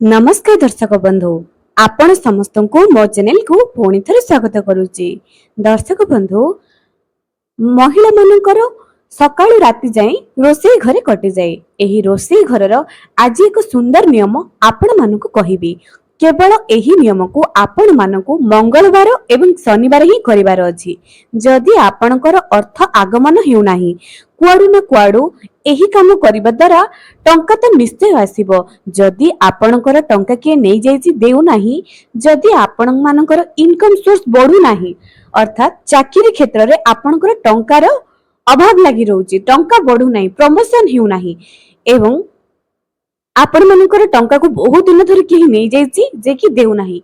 नमस्कार दर्शक बंधु आपण समस्त को मो चैनल को पुणी थे स्वागत करुच्ची। दर्शक बंधु महिला मानकर सकाळु राति जाए रोषेई घरे कटि जाए। एही रोषेई घरर आज एक सुंदर नियम आपण मानकु कहिबी। केवल एही नियम को आपण मानकु मंगलवार एवं शनिवार ही करिवार अछि। जदि आपणकर अर्थ आगमन हेउ नाही कुआडु ना कुआडु एही काम करिबा द्वारा टंका तो निश्चय आसीबो। जदि आपणकर टंका किए नै जाईची देउ नाही, जदि आपण मानकर इनकम सोर्स बढ़ू नाही अर्थात चाकरी क्षेत्र रे आपणकर टंकार अभाव लागि रहउची, टंका बढ़ू नाही, प्रमोशन हेउ नाही एवं आपण मानकर टंका को बहुत दिन धरि केही नै जाईची जे कि देउ नाही।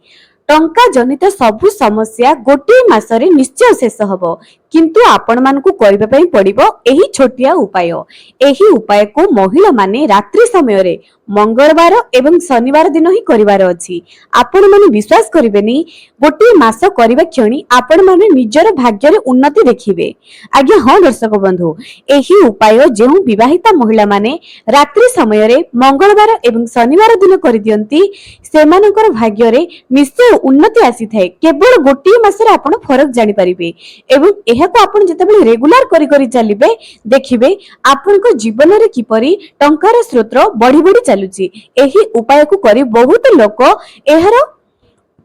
टंका जनित सबु समस्या गोटे मासरे निश्चय शेष हबो, किंतु आपण मानकु करिबा पई पड़िबो एही छोटिया उपाय। एही उपाय को महिला माने रात्रि समय रे मंगलवार एवं शनिवार दिन ही करिवार अछि। आपण माने विश्वास करिबेनी गोटे मास करिबा क्षणी आपण माने निजर भाग्य रे उन्नति देखिबे। आज्ञा हां दर्शक बंधु, एही उपाय जेउ विवाहिता महिला माने रात्रि समय रे मंगलवार एवं शनिवार दिन करि दियंती सेमानकर भाग्य रे निश्चय उन्नति आसी थाए। केवल गोटे मासरे आपण फरक जानि परिबे एवं एहाको आपण जेतेबेले रेगुलर करि करि चलिबे देखिबे आपनको जीवन रे किपरि टंकार स्रोत बढ़ी बढ़ी चलुची। एही उपाय को करी बहुत लोक एहार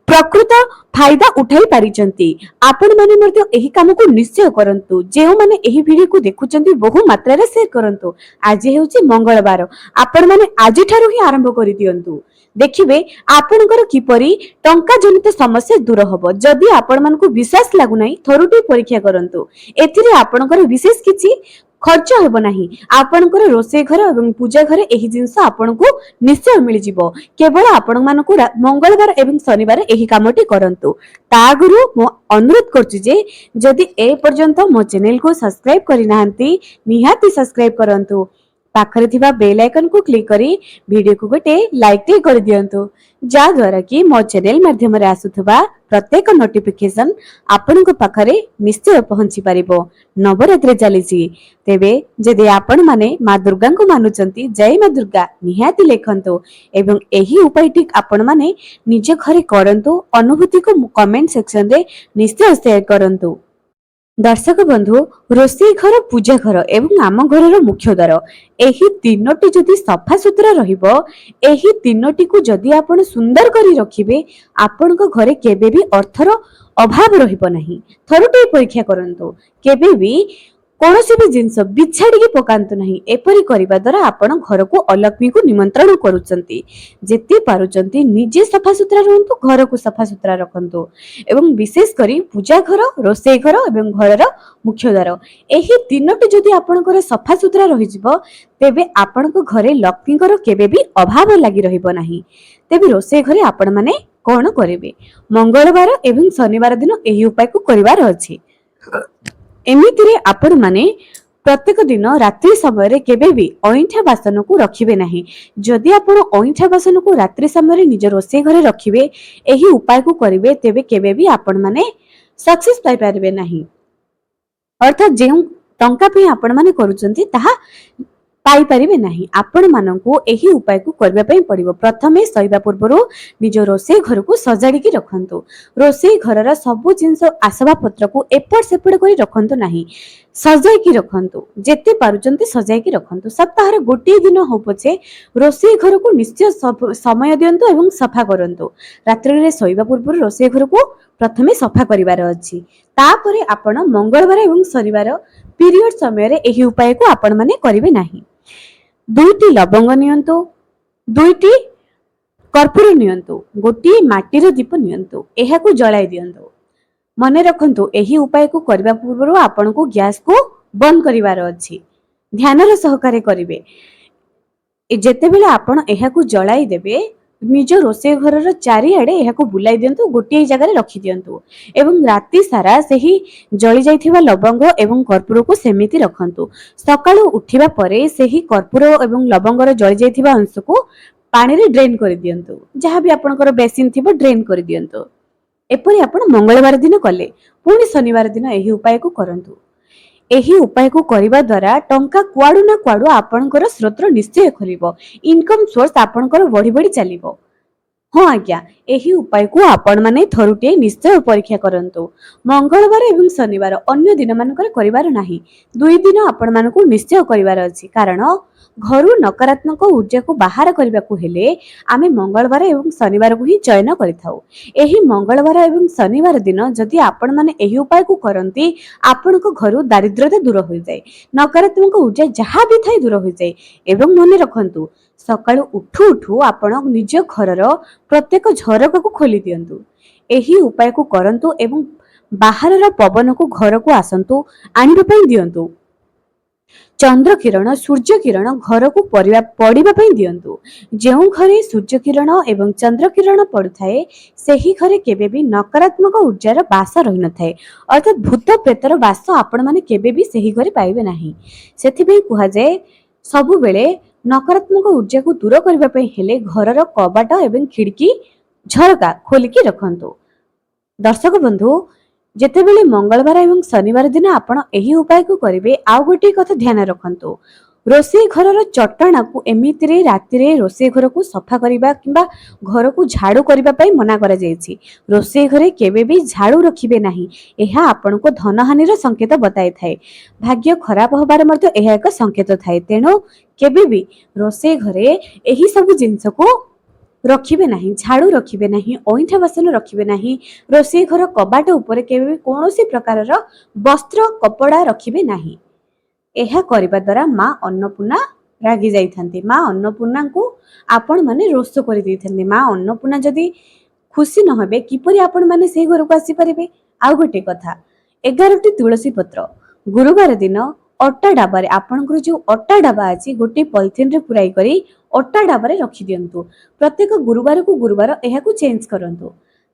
प्रकृत फायदा उठाई पारिचंती। आपण माने मर्द एही काम को निश्चय करंतु। जेउ माने एही वीडियो को देखुचंती बहु मात्रा रे शेयर करंतु। आज हेउची मंगलवार, आपण माने आजि ठारु ही आरंभ करि दियंतु। देखिबे आपनकर किपरि टंका जनित समस्या दूर हबो। जदि आपण मानकु विश्वास लागु नाही थरुटी परीक्षा करंतु। एथिरे आपनकर विशेष किछि खर्च हेबो नाही। आपनकर रोषे घर एवं पूजा घर एही जिंस आपनको निश्चय मिल जिवो। केवल आपण मानकु मंगलवार एवं शनिवार एही कामटी करंतु। ता गुरु मो अनुरोध करछि जे जदि ए पर्यंत मो चैनल को सब्सक्राइब करि नाहंती निहाती सब्सक्राइब करंतु। पाखरे थिबा बेल आइकन को क्लिक करी वीडियो को गोटे लाइक टे कर दियंतु, जा द्वारा कि मो चैनल माध्यम रे आसुथबा प्रत्येक नोटिफिकेशन आपनक पाखरे निश्चय पहुंची परिबो। नवरात्रि चलीची तेबे जदि आपण माने मां दुर्गा को मानुचंती जय मां दुर्गा निहाती लेखंतु एवं एही उपाय ठीक आपण माने निज घरे करंतु। अनुभूति को कमेंट सेक्शन रे निश्चय शेयर करंतु। दर्शक बंधु रोषेई घर पूजा घर एवं आम घर मुख्य द्वार एही तीनोटी जदि सफा सुतरा रहिबो, एही तीनोटी को जदि आपण सुंदर करी रखिबे आपनक घरे केबे भी अर्थर अभाव रहिबो नाही। थरुटे परीक्षा करंतु। केबे भी कोनोसी भी जिंस बिछाड़ी की पकांतु नहीं। एपरी करिबा द्वारा आपण घर को अलक्ष्मी को निमंत्रण करूचंती। जेते पारुचंती निजे सफा सुतरा रहंतु, घर को सफा सुतरा रखंतु एवं विशेष करी पूजा घर, रोषेई घर एवं घरर मुख्य द्वार एही तीनोटी जदि आपणकर सफा सुतरा रहि जिवो तेबे आपणक घरे लक्ष्मीकर केबे भी अभाव लागि रहिबो नाही। तेबे रोषेई घरे आपण माने कोन करिवे? मंगलवार एवं शनिवार दिन एही उपाय को करिवार अछि। एमितिरे आपण माने प्रत्येक दिन रात्रि समय रे केबे भी अइठा बासन को रखिबे नाही। जदि आपण अइठा बासन को रात्रि समय रे निज रोषेई घरे रखिबे, एही उपाय को करिवे तेबे केबे भी आपण माने सक्सेस पाई पारिबे नाही। अर्थात जेउ टंका पे आपण माने करूचंती ताहा पाई परिबे नाही। आपण मानकु एही उपाय को करबा पई पड़िबो। प्रथमे सईबा पूर्वरु निज रोषेई घर को सजाड़ी की रखंतु। रोषेई घरर सबु जिंस आसबा पत्र को एपट सेपट करी रखंतु नाही, सजाई की रखंतु। जेते पारुचंती सजाई की रखंतु। सप्ताहर गोटे दिन हो पछे रोषेई घर को निश्चय समय दियंतु एवं सफा करंतु। रात्रि रे सईबा पूर्वरु रोषेई घर को प्रथमे सफा करिवार अछि। तापरे आपण मंगलवार एवं शनिवार पीरियड समय रे एही उपाय को आपण माने करिवे नाही। दुईटी लवंग नियंतु, दुईटी कर्पूर नियंतु, गोटी माटीर दीप नियंतु, एहा को जळाई दियंतु। मने रखंतु एही उपाय को करबा पूर्व आपण को गैस को बंद करिवार अछि। ध्यानर सहकारे करिवे। जेतेबेले आपण एहा को जळाई देबे निज रोषेई घरर चारिआडे एहाको बुलाई दियंतु, गोटे जगह रखी दियंतु एवं राति सारा सेही जळी जाइथिबा लवंग एवं कर्पूर को सेमिति रखंतु। सकाळु उठिबा परे सेही कर्पूर एवं लवंगर जळी जाइथिबा अंश को पानी रे ड्रेन करि दियंतु। जहा भी आपनकर बेसिन थिबो ड्रेन करि दियंतु। एपरि आपण मंगलवार दिन कले, पुणी शनिवार दिन एही उपाय को करंतु। एही उपाय को करिबा द्वारा टंका कुआडु ना कुआडु आपनकर स्रोत निश्चय खोलिबो। इनकम सोर्स आपनकर बढ़ी बढ़ी चलिबो। ହଁ ଆଜ୍ଞା, ଏହି ଉପାୟକୁ ଆପଣମାନେ ଥରୁଟିଏ ନିଶ୍ଚୟ ପରୀକ୍ଷା କରନ୍ତୁ। ମଙ୍ଗଳବାର ଏବଂ ଶନିବାର ଅନ୍ୟ ଦିନମାନଙ୍କରେ କରିବାର ନାହିଁ। 2 ଦିନ ଆପଣମାନଙ୍କୁ ନିଶ୍ଚୟ କରିବାର ଅଛି। କାରଣ ଘରୁ ନକାରାତ୍ମକ ଊର୍ଜାକୁ ବାହାର କରିବାକୁ ହେଲେ ଆମେ ମଙ୍ଗଳବାର ଏବଂ ଶନିବାରକୁ ହିଁ ଚୟନ କରିଥାଉ। ଏହି ମଙ୍ଗଳବାର ଏବଂ ଶନିବାର ଦିନ ଯଦି ଆପଣମାନେ ଏହି ଉପାୟକୁ କରନ୍ତି, ଆପଣଙ୍କ ଘରୁ ଦାରିଦ୍ର୍ୟତା ଦୂର ହୋଇଯାଏ। ନକାରାତ୍ମକ ଊର୍ଜା ଯାହା ବି ଥାଏ ଦୂର ହୋଇଯାଏ। ଏବଂ ମନେ ରଖନ୍ତୁ, ସକାଳୁ ଉଠୁ ଉଠୁ ଆପଣ ନିଜ ଘରର ପ୍ରତ୍ୟେକ ଝରକାକୁ ଖୋଲି ଦିଅନ୍ତୁ। ଏହି ଉପାୟକୁ କରନ୍ତୁ ଏବଂ ବାହାରର ପବନକୁ ଘରକୁ ଆଣିବା ପାଇଁ ଦିଅନ୍ତୁ। ଚନ୍ଦ୍ର କିରଣ, ସୂର୍ଯ୍ୟ କିରଣ ଘରକୁ ପଡ଼ିବା ପାଇଁ ଦିଅନ୍ତୁ। ଯେଉଁ ଘରେ ସୂର୍ଯ୍ୟ କିରଣ ଏବଂ ଚନ୍ଦ୍ର କିରଣ ପଡୁଥାଏ, ସେହି ଘରେ କେବେ ବି ନକାରାତ୍ମକ ଊର୍ଜାର ବାସ ରହିନଥାଏ। ଅର୍ଥାତ୍ ଭୂତ ପ୍ରେତର ବାସ ଆପଣମାନେ କେବେ ବି ସେହି ଘରେ ପାଇବେ ନାହିଁ। ସେଥିପାଇଁ କୁହାଯାଏ, ସବୁବେଳେ ନକାରାତ୍ମକ ଊର୍ଜାକୁ ଦୂର କରିବା ପାଇଁ ହେଲେ ଘରର କବାଟ ଏବଂ ଖିଡ଼ିକି, ଝରକା ଖୋଲିକି ରଖନ୍ତୁ। ଦର୍ଶକ ବନ୍ଧୁ, ଯେତେବେଳେ ମଙ୍ଗଳବାର ଏବଂ ଶନିବାର ଦିନ ଆପଣ ଏହି ଉପାୟକୁ କରିବେ, ଆଉ ଗୋଟିଏ କଥା ଧ୍ୟାନ ରଖନ୍ତୁ। ରୋଷେଇ ଘରର ଚଟାଣକୁ ଏମିତିରେ ରାତିରେ ରୋଷେଇ ଘରକୁ ସଫା କରିବା କିମ୍ବା ଘରକୁ ଝାଡୁ କରିବା ପାଇଁ ମନା କରାଯାଇଛି। ରୋଷେଇ ଘରେ କେବେ ବି ଝାଡୁ ରଖିବେ ନାହିଁ। ଏହା ଆପଣଙ୍କୁ ଧନହାନିର ସଂକେତ ବତାଇଥାଏ। ଭାଗ୍ୟ ଖରାପ ହେବାର ମଧ୍ୟ ଏହା ଏକ ସଂକେତ ଥାଏ। ତେଣୁ କେବେ ବି ରୋଷେଇ ଘରେ ଏହି ସବୁ ଜିନିଷକୁ ରଖିବେ ନାହିଁ। ଝାଡୁ ରଖିବେ ନାହିଁ, ଅଇଁଠା ବାସନ ରଖିବେ ନାହିଁ। ରୋଷେଇ ଘର କବାଟ ଉପରେ କେବେ ବି କୌଣସି ପ୍ରକାରର ବସ୍ତ୍ର କପଡା ରଖିବେ ନାହିଁ। ଏହା କରିବା ଦ୍ୱାରା ମା ଅନ୍ନପୂର୍ଣ୍ଣା ରାଗି ଯାଇଥାନ୍ତି। ମା ଅନ୍ନପୂର୍ଣ୍ଣାଙ୍କୁ ଆପଣମାନେ ରୋଷ କରିଦେଇଥାନ୍ତି। ମା ଅନ୍ନପୂର୍ଣ୍ଣା ଯଦି ଖୁସି ନ ହେବେ, କିପରି ଆପଣମାନେ ସେହି ଘରକୁ ଆସିପାରିବେ? ଆଉ ଗୋଟେ କଥା, 11ଟି ତୁଳସୀ ପତ୍ର ଗୁରୁବାର ଦିନ ଅଟା ଡାବାରେ, ଆପଣଙ୍କର ଯେଉଁ ଅଟା ଡାବା ଅଛି, ଗୋଟିଏ ପଲିଥିନରେ ପୁରାଇ କରି ଅଟା ଡାବାରେ ରଖିଦିଅନ୍ତୁ। ପ୍ରତ୍ୟେକ ଗୁରୁବାରକୁ ଗୁରୁବାର ଏହାକୁ ଚେଞ୍ଜ କରନ୍ତୁ।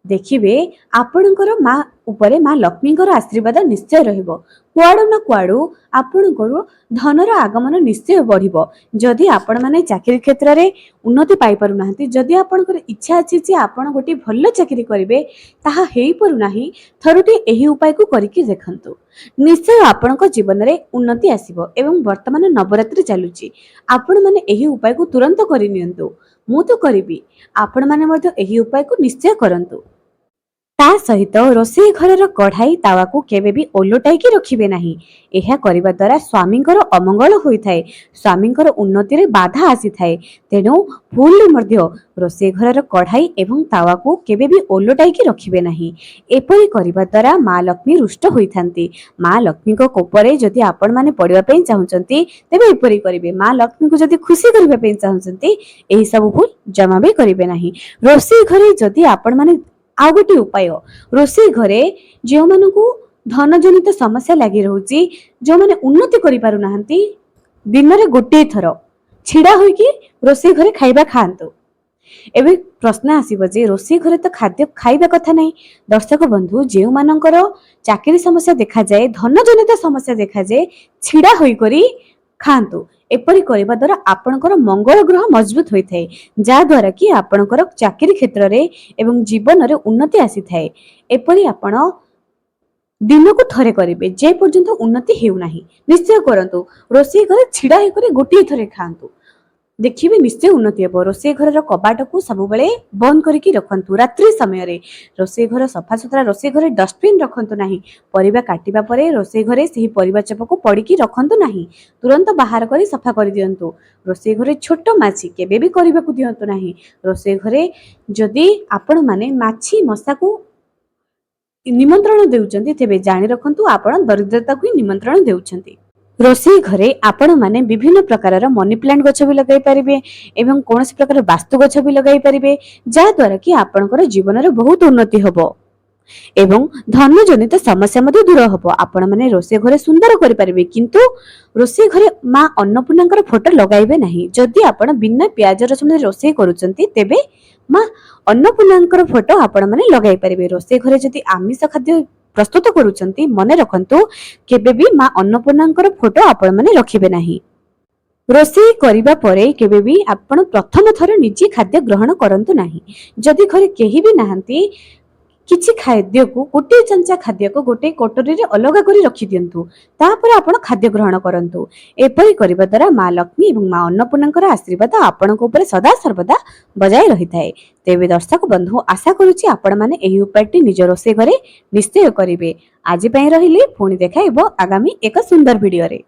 ଦେଖିବେ ଆପଣଙ୍କର ମା ଉପରେ ମା ଲକ୍ଷ୍ମୀଙ୍କର ଆଶୀର୍ବାଦ ନିଶ୍ଚୟ ରହିବ। କୁଆଡୁ ନା କୁଆଡୁ ଆପଣଙ୍କର ଧନର ଆଗମନ ନିଶ୍ଚୟ ବଢିବ। ଯଦି ଆପଣମାନେ ଚାକିରି କ୍ଷେତ୍ରରେ ଉନ୍ନତି ପାଇପାରୁନାହାନ୍ତି, ଯଦି ଆପଣଙ୍କର ଇଚ୍ଛା ଅଛି ଯେ ଆପଣ ଗୋଟିଏ ଭଲ ଚାକିରି କରିବେ, ତାହା ହେଇପାରୁନାହିଁ, ଥରୁଟି ଏହି ଉପାୟକୁ କରିକି ଦେଖନ୍ତୁ। ନିଶ୍ଚୟ ଆପଣଙ୍କ ଜୀବନରେ ଉନ୍ନତି ଆସିବ। ଏବଂ ବର୍ତ୍ତମାନ ନବରାତ୍ରି ଚାଲୁଛି, ଆପଣମାନେ ଏହି ଉପାୟକୁ ତୁରନ୍ତ କରିନିଅନ୍ତୁ। ମୁଁ ତ କରିବି, ଆପଣମାନେ ମଧ୍ୟ ଏହି ଉପାୟକୁ ନିଶ୍ଚୟ କରନ୍ତୁ। ତା ସହିତ ରୋଷେଇ ଘରର କଢ଼ାଇ ତାୱାକୁ କେବେ ବି ଓଲଟାଇକି ରଖିବେ ନାହିଁ। ଏହା କରିବା ଦ୍ୱାରା ସ୍ୱାମୀଙ୍କର ଅମଙ୍ଗଳ ହୋଇଥାଏ, ସ୍ୱାମୀଙ୍କର ଉନ୍ନତିରେ ବାଧା ଆସିଥାଏ। ତେଣୁ ଭୁଲରେ ମଧ୍ୟ ରୋଷେଇ ଘରର କଢ଼ାଇ ଏବଂ ତାୱାକୁ କେବେ ବି ଓଲଟାଇକି ରଖିବେ ନାହିଁ। ଏପରି କରିବା ଦ୍ୱାରା ମା ଲକ୍ଷ୍ମୀ ରୁଷ୍ଟ ହୋଇଥାନ୍ତି। ମା ଲକ୍ଷ୍ମୀଙ୍କ କୋପରେ ଯଦି ଆପଣମାନେ ପଡ଼ିବା ପାଇଁ ଚାହୁଁଛନ୍ତି, ତେବେ ଏପରି କରିବେ। ମା ଲକ୍ଷ୍ମୀଙ୍କୁ ଯଦି ଖୁସି କରିବା ପାଇଁ ଚାହୁଁଛନ୍ତି, ଏହି ସବୁ ଭୁଲ ଜମା ବି କରିବେ ନାହିଁ। ରୋଷେଇ ଘରେ ଯଦି ଆପଣମାନେ ଆଉ ଗୋଟିଏ ଉପାୟ, ରୋଷେଇ ଘରେ ଯେଉଁମାନଙ୍କୁ ଧନଜନିତ ସମସ୍ୟା ଲାଗି ରହୁଛି, ଯେଉଁମାନେ ଉନ୍ନତି କରିପାରୁନାହାନ୍ତି, ଦିନରେ ଗୋଟିଏ ଥର ଛିଡ଼ା ହୋଇକି ରୋଷେଇ ଘରେ ଖାଇବା ଖାଆନ୍ତୁ। ଏବେ ପ୍ରଶ୍ନ ଆସିବ ଯେ ରୋଷେଇ ଘରେ ତ ଖାଦ୍ୟ ଖାଇବା କଥା ନାହିଁ। ଦର୍ଶକ ବନ୍ଧୁ, ଯେଉଁମାନଙ୍କର ଚାକିରି ସମସ୍ୟା ଦେଖାଯାଏ, ଧନଜନିତ ସମସ୍ୟା ଦେଖାଯାଏ, ଛିଡ଼ା ହୋଇକରି ଖାଆନ୍ତୁ। ଏପରି କରିବା ଦ୍ୱାରା ଆପଣଙ୍କର ମଙ୍ଗଳ ଗ୍ରହ ମଜବୁତ ହୋଇଥାଏ, ଯାହାଦ୍ୱାରା କି ଆପଣଙ୍କର ଚାକିରି କ୍ଷେତ୍ରରେ ଏବଂ ଜୀବନରେ ଉନ୍ନତି ଆସିଥାଏ। ଏପରି ଆପଣ ଦିନକୁ ଥରେ କରିବେ, ଯେ ପର୍ଯ୍ୟନ୍ତ ଉନ୍ନତି ହେଉନାହିଁ। ନିଶ୍ଚୟ କରନ୍ତୁ। ରୋଷେଇ ଘରେ ଛିଡ଼ା ହୋଇକରି ଗୋଟିଏ ଥରେ ଖାଆନ୍ତୁ, ଦେଖିବେ ନିଶ୍ଚୟ ଉନ୍ନତି ହେବ। ରୋଷେଇ ଘରର କବାଟକୁ ସବୁବେଳେ ବନ୍ଦ କରିକି ରଖନ୍ତୁ। ରାତ୍ରି ସମୟରେ ରୋଷେଇ ଘର ସଫାସୁତୁରା, ରୋଷେଇ ଘରେ ଡଷ୍ଟବିନ୍ ରଖନ୍ତୁ ନାହିଁ। ପରିବା କାଟିବା ପରେ ରୋଷେଇ ଘରେ ସେହି ପରିବା ଚୋପାକୁ ପଡ଼ିକି ରଖନ୍ତୁ ନାହିଁ, ତୁରନ୍ତ ବାହାର କରି ସଫା କରିଦିଅନ୍ତୁ। ରୋଷେଇ ଘରେ ଛୋଟ ମାଛି କେବେ ବି କରିବାକୁ ଦିଅନ୍ତୁ ନାହିଁ। ରୋଷେଇ ଘରେ ଯଦି ଆପଣମାନେ ମାଛି ମଶାକୁ ନିମନ୍ତ୍ରଣ ଦେଉଛନ୍ତି, ତେବେ ଜାଣି ରଖନ୍ତୁ ଆପଣ ଦରିଦ୍ରତାକୁ ହିଁ ନିମନ୍ତ୍ରଣ ଦେଉଛନ୍ତି। ରୋଷେଇ ଘରେ ଆପଣମାନେ ବିଭିନ୍ନ ପ୍ରକାରର ମନି ପ୍ଲାଣ୍ଟ ଗଛ ବି ଲଗାଇ ପାରିବେ ଏବଂ କୌଣସି ପ୍ରକାର ବାସ୍ତୁ ଗଛ ବି ଲଗାଇ ପାରିବେ, ଯାହାଦ୍ୱାରା କି ଆପଣଙ୍କର ଜୀବନରେ ବହୁତ ଉନ୍ନତି ହେବ ଏବଂ ଧନଜନିତ ସମସ୍ୟା ମଧ୍ୟ ଦୂର ହେବ। ଆପଣମାନେ ରୋଷେଇ ଘରେ ସୁନ୍ଦର କରିପାରିବେ, କିନ୍ତୁ ରୋଷେଇ ଘରେ ମା ଅନ୍ନପୂର୍ଣ୍ଣାଙ୍କର ଫଟୋ ଲଗାଇବେ ନାହିଁ। ଯଦି ଆପଣ ବିନା ପିଆଜ ରସୁଣରେ ରୋଷେଇ କରୁଛନ୍ତି, ତେବେ ମା ଅନ୍ନପୂର୍ଣ୍ଣାଙ୍କର ଫଟୋ ଆପଣମାନେ ଲଗାଇ ପାରିବେ। ରୋଷେଇ ଘରେ ଯଦି ଆମିଷ ଖାଦ୍ୟ ପ୍ରସ୍ତୁତ କରୁଛନ୍ତି, ମନେ ରଖନ୍ତୁ କେବେ ବି ମା ଅନ୍ନପୂର୍ଣ୍ଣାଙ୍କର ଫଟୋ ଆପଣମାନେ ରଖିବେ ନାହିଁ। ରୋଷେଇ କରିବା ପରେ କେବେ ବି ଆପଣ ପ୍ରଥମ ଥର ନିଜେ ଖାଦ୍ୟ ଗ୍ରହଣ କରନ୍ତୁ ନାହିଁ। ଯଦି ଘରେ କେହି ବି ନାହାନ୍ତି, କିଛି ଖାଦ୍ୟକୁ ଗୋଟିଏ ଚାମଚା ଖାଦ୍ୟକୁ ଗୋଟିଏ କଟୋରୀରେ ଅଲଗା କରି ରଖିଦିଅନ୍ତୁ। ତାପରେ ଆପଣ ଖାଦ୍ୟ ଗ୍ରହଣ କରନ୍ତୁ। ଏପରି କରିବା ଦ୍ୱାରା ମା ଲକ୍ଷ୍ମୀ ଏବଂ ମା ଅନ୍ନପୂର୍ଣ୍ଣାଙ୍କର ଆଶୀର୍ବାଦ ଆପଣଙ୍କ ଉପରେ ସଦା ସର୍ବଦା ବଜାୟ ରହିଥାଏ। ତେବେ ଦର୍ଶକ ବନ୍ଧୁ, ଆଶା କରୁଛି ଆପଣମାନେ ଏହି ଉପାୟଟି ନିଜ ରୋଷେଇ ଘରେ ନିଶ୍ଚୟ କରିବେ। ଆଜି ପାଇଁ ରହିଲି, ପୁଣି ଦେଖା ହେବ ଆଗାମୀ ଏକ ସୁନ୍ଦର ଭିଡ଼ିଓରେ।